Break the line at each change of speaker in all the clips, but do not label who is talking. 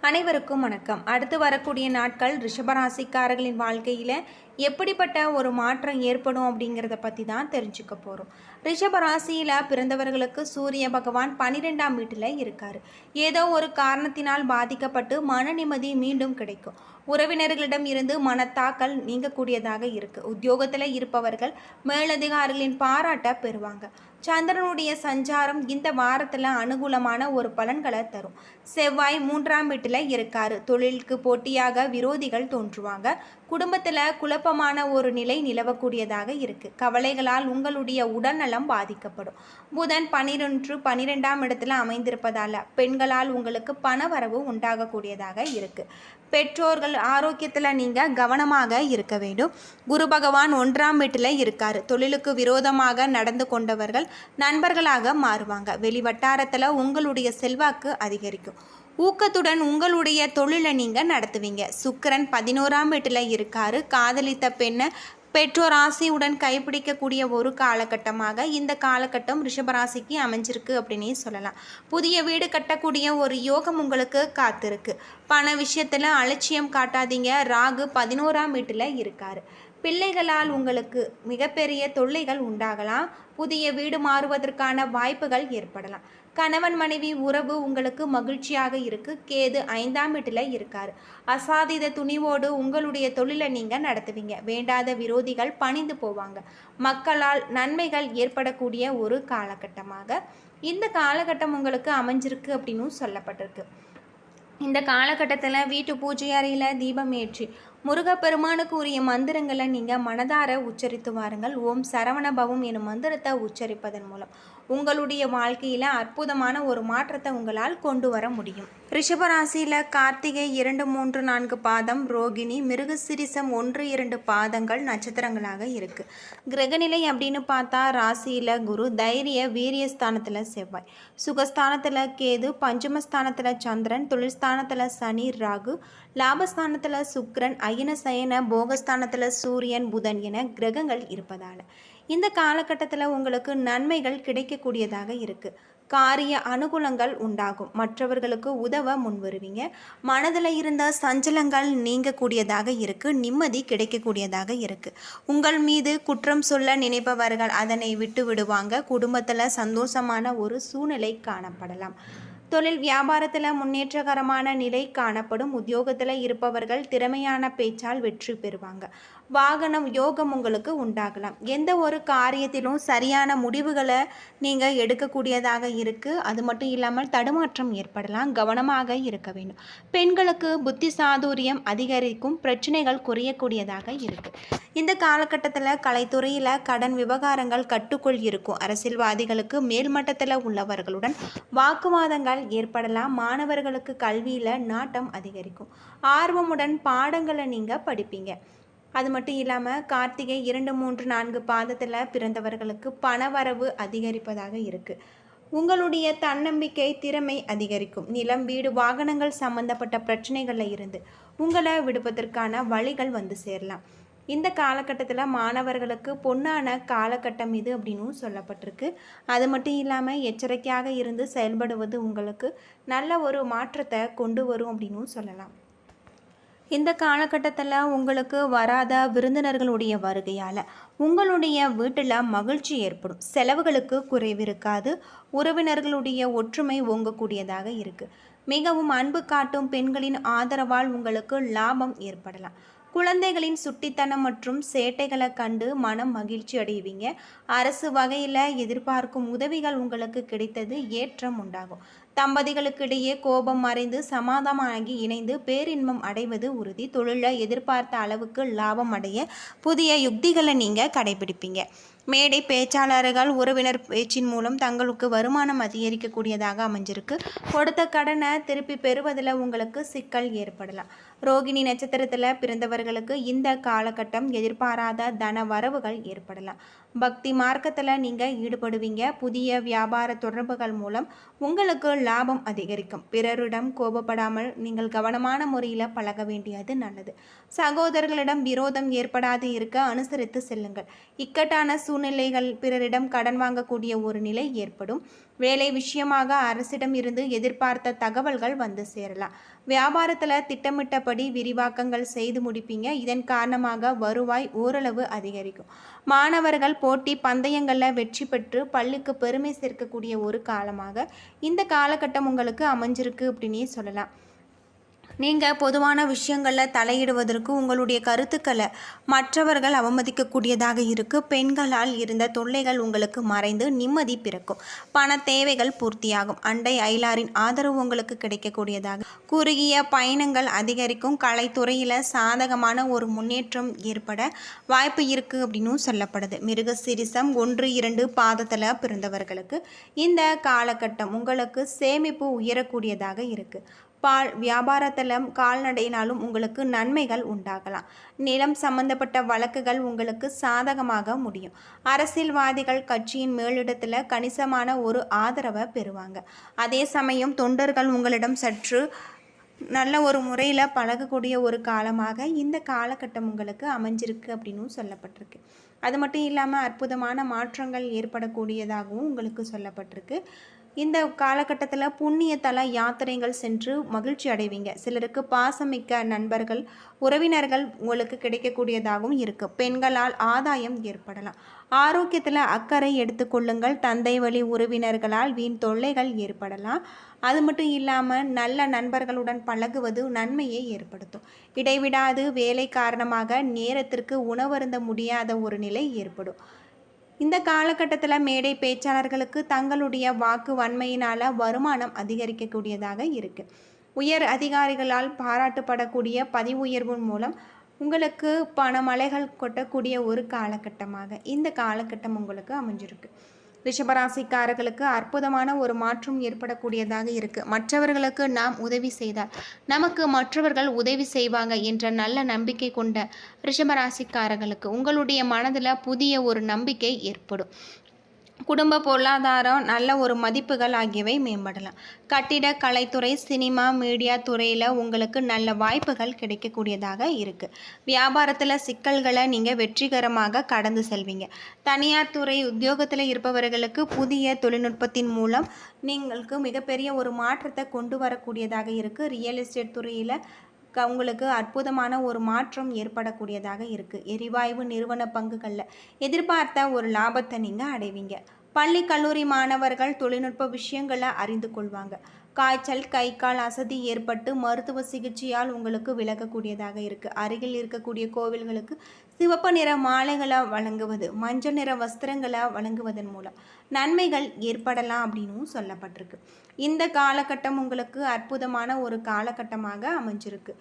அனைவருக்கும் வணக்கம். அடுத்து வரக்கூடிய நாட்கள் ரிஷபராசிக்காரர்களின் வாழ்க்கையில் எப்படிப்பட்ட ஒரு மாற்றம் ஏற்படும் அப்படிங்கிறத பற்றி தான் தெரிஞ்சுக்க போகிறோம். ரிஷபராசியில் பிறந்தவர்களுக்கு சூரிய பகவான் 12ஆம் வீட்டில் இருக்கார். ஏதோ ஒரு காரணத்தினால் பாதிக்கப்பட்டு மன நிம்மதி மீண்டும் கிடைக்கும். உறவினர்களிடம் இருந்து மனத்தாக்கல் நீங்கக்கூடியதாக இருக்குது. உத்தியோகத்தில் இருப்பவர்கள் மேலதிகாரிகளின் பாராட்ட பெறுவாங்க. சந்திரனுடைய சஞ்சாரம் இந்த வாரத்தில் அனுகூலமான ஒரு பலன்களை தரும். செவ்வாய் 3ஆம் வீட்டில் இருக்காரு. தொழிலுக்கு போட்டியாக விரோதிகள் தோன்றுவாங்க. குடும்பத்தில் குழப்பமான ஒரு நிலை நிலவக்கூடியதாக இருக்குது. கவலைகளால் உங்களுடைய உடல்நலம் பாதிக்கப்படும். புதன் 12ஆம் இடத்துல அமைந்திருப்பதால் பெண்களால் உங்களுக்கு பண வரவு உண்டாகக்கூடியதாக இருக்குது. பெற்றோர்கள் ஆரோக்கியத்தில் நீங்கள் கவனமாக இருக்க வேண்டும். குரு பகவான் 1ஆம் வீட்டில் இருக்கார். தொழிலுக்கு விரோதமாக நடந்து கொண்டவர்கள் நண்பர்களாக மாறுவாங்க. வெளிவட்டாரத்தில் உங்களுடைய செல்வாக்கு அதிகரிக்கும். ஊக்கத்துடன் உங்களுடைய தொழிலை நீங்கள் நடத்துவீங்க. சுக்கிரன் 11ஆம் வீட்டில் இருக்காரு. காதலித்த பெண்ணை பெற்றோர் ஆசையுடன் கைப்பிடிக்கக்கூடிய ஒரு காலகட்டமாக இந்த காலகட்டம் ரிஷபராசிக்கு அமைஞ்சிருக்கு அப்படின்னே சொல்லலாம். புதிய வீடு கட்டக்கூடிய ஒரு யோகம் உங்களுக்கு காத்திருக்கு. பண விஷயத்தில் அலட்சியம் காட்டாதீங்க. ராகு 11ஆம் வீட்டில் இருக்காரு. பிள்ளைகளால் உங்களுக்கு மிகப்பெரிய தொல்லைகள் உண்டாகலாம். புதிய வீடு மாறுவதற்கான வாய்ப்புகள் ஏற்படலாம். கணவன் மனைவி உறவு உங்களுக்கு மகிழ்ச்சியாக இருக்குது. கேது 5ஆம் வீட்டில் இருக்கார். அசாதித துணிவோடு உங்களுடைய தொழிலை நீங்கள் நடத்துவீங்க. வேண்டாத விரோதிகள் பணிந்து போவாங்க. மக்களால் நன்மைகள் ஏற்படக்கூடிய ஒரு காலகட்டமாக இந்த காலகட்டம் உங்களுக்கு அமைஞ்சிருக்கு அப்படின்னு சொல்லப்பட்டிருக்கு. இந்த காலகட்டத்தில் வீட்டு பூஜை அறையில் தீபம் ஏற்றி முருகப்பெருமானுக்கு உரிய மந்திரங்களை நீங்கள் மனதார உச்சரித்து வாருங்கள். ஓம் சரவண பவம் எனும் மந்திரத்தை உச்சரிப்பதன் மூலம் உங்களுடைய வாழ்க்கையில் அற்புதமான ஒரு மாற்றத்தை உங்களால் கொண்டு வர முடியும். ரிஷபராசியில் கார்த்திகை 2, 3, 4 பாதம், ரோகிணி, மிருகசிரிசம் 1, 2 பாதங்கள் நட்சத்திரங்களாக இருக்குது. கிரகநிலை அப்படின்னு பார்த்தா ராசியில் குரு, தைரிய வீரியஸ்தானத்தில் செவ்வாய், சுகஸ்தானத்தில் கேது, பஞ்சமஸ்தானத்தில் சந்திரன், தொழில்ஸ்தானத்தில் சனி, ராகு, லாபஸ்தானத்தில் சுக்கிரன், அயன சயன போகஸ்தானத்தில் சூரியன், புதன் என கிரகங்கள் இருப்பதால் இந்த காலகட்டத்தில் உங்களுக்கு நன்மைகள் கிடைக்கக்கூடியதாக இருக்குது. காரிய அனுகூலங்கள் உண்டாகும். மற்றவர்களுக்கு உதவ முன்வருவீங்க. மனதில் இருந்த சஞ்சலங்கள் நீங்கக்கூடியதாக இருக்குது. நிம்மதி கிடைக்கக்கூடியதாக இருக்குது. உங்கள் மீது குற்றம் சொல்ல நினைப்பவர்கள் அதனை விட்டு விடுவாங்க. குடும்பத்தில் சந்தோஷமான ஒரு சூழ்நிலை காணப்படலாம். தொழில் வியாபாரத்தில் முன்னேற்றகரமான நிலை காணப்படும். உத்தியோகத்தில் இருப்பவர்கள் திறமையான பேச்சால் வெற்றி பெறுவாங்க. வாகனம் யோகம் உங்களுக்கு உண்டாகலாம். எந்த ஒரு காரியத்திலும் சரியான முடிவுகளை நீங்கள் எடுக்கக்கூடியதாக இருக்குது. அது மட்டும் இல்லாமல் தடுமாற்றம் ஏற்படலாம். கவனமாக இருக்க வேண்டும். பெண்களுக்கு புத்தி சாதுரியம் அதிகரிக்கும். பிரச்சனைகள் குறையக்கூடியதாக இருக்குது. இந்த காலகட்டத்தில் கலைத்துறையில் கடன் விவகாரங்கள் கட்டுக்குள் இருக்கும். அரசியல்வாதிகளுக்கு மேல்மட்டத்தில் உள்ளவர்களுடன் வாக்குவாதங்கள் ஏற்படலாம். மாணவர்களுக்கு கல்வியில் நாட்டம் அதிகரிக்கும். ஆர்வமுடன் பாடங்களை நீங்கள் படிப்பீங்க. அது மட்டும் இல்லாமல் கார்த்திகை 2, 3, 4 பாதத்தில் பிறந்தவர்களுக்கு பணவரவு அதிகரிப்பதாக இருக்குது. உங்களுடைய தன்னம்பிக்கை திறமை அதிகரிக்கும். நிலம், வீடு, வாகனங்கள் சம்பந்தப்பட்ட பிரச்சனைகளில் இருந்து உங்களை விடுவதற்கான வழிகள் வந்து சேரலாம். இந்த காலகட்டத்தில் மாணவர்களுக்கு பொன்னான காலகட்டம் இது அப்படின்னு சொல்லப்பட்டிருக்கு. அது மட்டும் இல்லாமல் எச்சரிக்கையாக இருந்து செயல்படுவது உங்களுக்கு நல்ல ஒரு மாற்றத்தை கொண்டு வரும் அப்படின்னு சொல்லலாம். இந்த காலகட்டத்தில் உங்களுக்கு வராத விருந்தினர்களுடைய வருகையால் உங்களுடைய வீட்டில் மகிழ்ச்சி ஏற்படும். செலவுகளுக்கு குறைவு இருக்காது. உறவினர்களுடைய ஒற்றுமை ஓங்கக்கூடியதாக இருக்குது. மிகவும் அன்பு காட்டும் பெண்களின் ஆதரவால் உங்களுக்கு லாபம் ஏற்படலாம். குழந்தைகளின் சுட்டித்தனம் மற்றும் சேட்டைகளை கண்டு மனம் மகிழ்ச்சி அடைவீங்க. அரசு வகையில் எதிர்பார்க்கும் உதவிகள் உங்களுக்கு கிடைத்தது ஏற்றம் உண்டாகும். தம்பதிகளுக்கு இடையே கோபம் மறைந்து சமாதானமாகி இணைந்து பேரின்பம் அடைவது உறுதி. தொழிலில் எதிர்பார்த்த அளவுக்கு லாபம் அடைய புதிய யுக்திகளை நீங்கள் கடைபிடிப்பீங்க. மேடை பேச்சாளர்கள் உறவினர் பேச்சின் மூலம் தங்களுக்கு வருமானம் அதிகரிக்கக்கூடியதாக அமைஞ்சிருக்கு. கொடுத்த கடனை திருப்பி பெறுவதில் உங்களுக்கு சிக்கல் ஏற்படலாம். ரோகிணி நட்சத்திரத்தில் பிறந்தவர்களுக்கு இந்த காலகட்டம் எதிர்பாராத தன வரவுகள் ஏற்படலாம். பக்தி மார்க்கத்தில் நீங்கள் ஈடுபடுவீங்க. புதிய வியாபார தொடர்புகள் மூலம் உங்களுக்கு லாபம் அதிகரிக்கும். பிறரிடம் கோபப்படாமல் நீங்கள் கவனமான முறையில் பழக வேண்டியது நல்லது. சகோதரர்களிடம் விரோதம் ஏற்படாது இருக்க அனுசரித்து செல்லுங்கள். இக்கட்டான சூழ்நிலைகள் பிறரிடம் கடன் வாங்கக்கூடிய ஒரு நிலை ஏற்படும். வேலை விஷயமாக அரசிடம் இருந்து எதிர்பார்த்த தகவல்கள் வந்து சேரலாம். வியாபாரத்தில் திட்டமிட்டபடி விரிவாக்கங்கள் செய்து முடிப்பீங்க. இதன் காரணமாக வருவாய் ஓரளவு அதிகரிக்கும். மாணவர்கள் போட்டி பந்தயங்களில் வெற்றி பெற்று பள்ளிக்கு பெருமை சேர்க்கக்கூடிய ஒரு காலமாக இந்த காலகட்டம் உங்களுக்கு அமைஞ்சிருக்கு அப்படின்னே சொல்லலாம். நீங்கள் பொதுவான விஷயங்களில் தலையிடுவதற்கு உங்களுடைய கருத்துக்களை மற்றவர்கள் அவமதிக்கக்கூடியதாக இருக்குது. பெண்களால் இருந்த தொல்லைகள் உங்களுக்கு மறைந்து நிம்மதி பிறக்கும். பண தேவைகள் பூர்த்தியாகும். அண்டை அயலாரின் ஆதரவு உங்களுக்கு கிடைக்கக்கூடியதாக, குறுகிய பயணங்கள் அதிகரிக்கும். கலைத்துறையில் சாதகமான ஒரு முன்னேற்றம் ஏற்பட வாய்ப்பு இருக்குது அப்படின்னு சொல்லப்படுது. மிருகசீரிஷம் 1-2 பாதத்தில் பிறந்தவர்களுக்கு இந்த காலகட்டம் உங்களுக்கு சேமிப்பு உயரக்கூடியதாக இருக்குது. பால் வியாபாரத்தில் கால்நடையினாலும் உங்களுக்கு நன்மைகள் உண்டாகலாம். நிலம் சம்பந்தப்பட்ட வழக்குகள் உங்களுக்கு சாதகமாக முடியும். அரசியல்வாதிகள் கட்சியின் மேலிடத்தில் கணிசமான ஒரு ஆதரவை பெறுவாங்க. அதே சமயம் தொண்டர்கள் உங்களிடம் சற்று நல்ல ஒரு முறையில் பழகக்கூடிய ஒரு காலமாக இந்த காலகட்டம் உங்களுக்கு அமைஞ்சிருக்கு அப்படின்னு சொல்லப்பட்டிருக்கு. அது மட்டும் இல்லாமல் அற்புதமான மாற்றங்கள் ஏற்படக்கூடியதாகவும் உங்களுக்கு சொல்லப்பட்டிருக்கு. இந்த காலகட்டத்தில் புண்ணிய தல யாத்திரைகள் சென்று மகிழ்ச்சி அடைவீங்க. சிலருக்கு பாசமிக்க நண்பர்கள் உறவினர்கள் உங்களுக்கு கிடைக்கக்கூடியதாகவும் இருக்குது. பெண்களால் ஆதாயம் ஏற்படலாம். ஆரோக்கியத்தில் அக்கறை எடுத்துக்கொள்ளுங்கள். தந்தை வழி உறவினர்களால் வீண் தொல்லைகள் ஏற்படலாம். அது மட்டும் இல்லாமல் நல்ல நண்பர்களுடன் பழகுவது நன்மையை ஏற்படுத்தும். இடைவிடாது வேலை காரணமாக நேரத்திற்கு உணவருந்த முடியாத ஒரு நிலை ஏற்படும். இந்த காலகட்டத்தில் மேடை பேச்சாளர்களுக்கு தங்களுடைய வாக்கு வன்மையினால் வருமானம் அதிகரிக்கக்கூடியதாக இருக்குது. உயர் அதிகாரிகளால் பாராட்டப்படக்கூடிய பதிவு உயர்வு மூலம் உங்களுக்கு பணமழைகள் கொட்டக்கூடிய ஒரு காலகட்டமாக இந்த காலகட்டம் உங்களுக்கு அமைஞ்சிருக்கு. ரிஷபராசிக்காரர்களுக்கு அற்புதமான ஒரு மாற்றம் ஏற்படக்கூடியதாக இருக்குது. மற்றவர்களுக்கு நாம் உதவி செய்தால் நமக்கு மற்றவர்கள் உதவி செய்வாங்க என்ற நல்ல நம்பிக்கை கொண்ட ரிஷபராசிக்காரர்களுக்கு உங்களுடைய மனதில் புதிய ஒரு நம்பிக்கை ஏற்படும். குடும்ப பொருளாதாரம் நல்ல ஒரு மதிப்புகள் ஆகியவை மேம்படலாம். கட்டிட கலைத்துறை சினிமா மீடியா துறையில் உங்களுக்கு நல்ல வாய்ப்புகள் கிடைக்கக்கூடியதாக இருக்குது. வியாபாரத்தில் சிக்கல்களை நீங்கள் வெற்றிகரமாக கடந்து செல்வீங்க. தனியார் துறை உத்தியோகத்தில் இருப்பவர்களுக்கு புதிய தொழில்நுட்பத்தின் மூலம் நீங்களுக்கு மிகப்பெரிய ஒரு மாற்றத்தை கொண்டு வரக்கூடியதாக இருக்குது. ரியல் எஸ்டேட் துறையில் உங்களுக்கு அற்புதமான ஒரு மாற்றம் ஏற்படக்கூடியதாக இருக்குது. எரிவாயு நிறுவன பங்குகளில் எதிர்பார்த்த ஒரு லாபத்தை நீங்கள் அடைவீங்க. பள்ளி கல்லூரி மாணவர்கள் தொழில்நுட்ப விஷயங்களை அறிந்து கொள்வாங்க. காய்ச்சல் கை கால் அசதி ஏற்பட்டு மருத்துவ சிகிச்சையால் உங்களுக்கு விலகக்கூடியதாக இருக்குது. அருகில் இருக்கக்கூடிய கோவில்களுக்கு சிவப்பு நிற மாலைகளை வழங்குவது, மஞ்சள் நிற வஸ்திரங்களை வழங்குவதன் மூலம் நன்மைகள் ஏற்படலாம் அப்படின்னும் சொல்லப்பட்டிருக்கு. இந்த காலகட்டம் உங்களுக்கு அற்புதமான ஒரு காலகட்டமாக அமைஞ்சிருக்கு.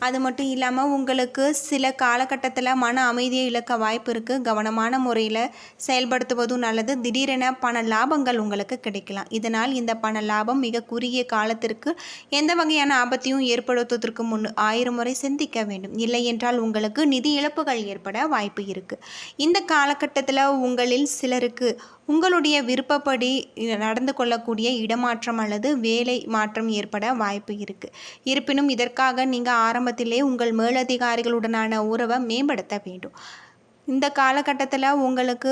அது மட்டும் இல்லாமல் உங்களுக்கு சில காலகட்டத்தில் மன அமைதியை இழக்க வாய்ப்பு இருக்குது. கவனமான முறையில் செயல்படுத்துவதும் நல்லது. திடீரென பண லாபங்கள் உங்களுக்கு கிடைக்கலாம். இதனால் இந்த பண லாபம் மிக குறுகிய காலத்திற்கு எந்த வகையான ஆபத்தையும் ஏற்படுத்துவதற்கு முன் 1000 முறை சிந்திக்க வேண்டும். இல்லை என்றால் உங்களுக்கு நிதி இழப்புகள் ஏற்பட வாய்ப்பு இருக்குது. இந்த காலகட்டத்தில் உங்களில் சிலருக்கு உங்களுடைய விருப்பப்படி நடந்து கொள்ளக்கூடிய இடமாற்றம் அல்லது வேலை மாற்றம் ஏற்பட வாய்ப்பு இருக்குது. இருப்பினும் இதற்காக நீங்கள் ஆரம்பத்திலே உங்கள் மேலதிகாரிகளுடனான உறவை மேம்படுத்த வேண்டும். இந்த காலகட்டத்தில் உங்களுக்கு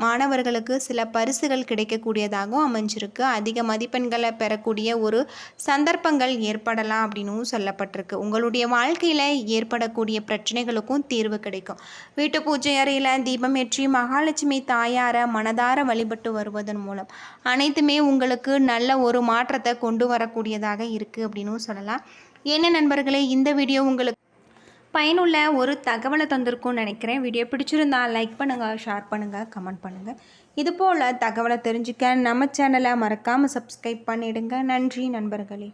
மாணவர்களுக்கு சில பரிசுகள் கிடைக்கக்கூடியதாகவும் அமைஞ்சிருக்கு. அதிக மதிப்பெண்களை பெறக்கூடிய ஒரு சந்தர்ப்பங்கள் ஏற்படலாம் அப்படின்னும் சொல்லப்பட்டிருக்கு. உங்களுடைய வாழ்க்கையில் ஏற்படக்கூடிய பிரச்சனைகளுக்கும் தீர்வு கிடைக்கும். வீட்டு பூஜை அறையில் தீபம் ஏற்றி மகாலட்சுமி தாயாரை மனதார வழிபட்டு வருவதன் மூலம் அனைத்துமே உங்களுக்கு நல்ல ஒரு மாற்றத்தை கொண்டு வரக்கூடியதாக இருக்குது அப்படின்னும் சொல்லலாம். என்ன நண்பர்களே, இந்த வீடியோ உங்களுக்கு பயனுள்ள ஒரு தகவலை தந்திருக்கும்னு நினைக்கிறேன். வீடியோ பிடிச்சிருந்தால் லைக் பண்ணுங்கள், ஷேர் பண்ணுங்கள், கமெண்ட் பண்ணுங்கள். இதுபோல் தகவலை தெரிஞ்சுக்க நம்ம சேனலை மறக்காமல் சப்ஸ்கிரைப் பண்ணிவிடுங்க. நன்றி நண்பர்களே.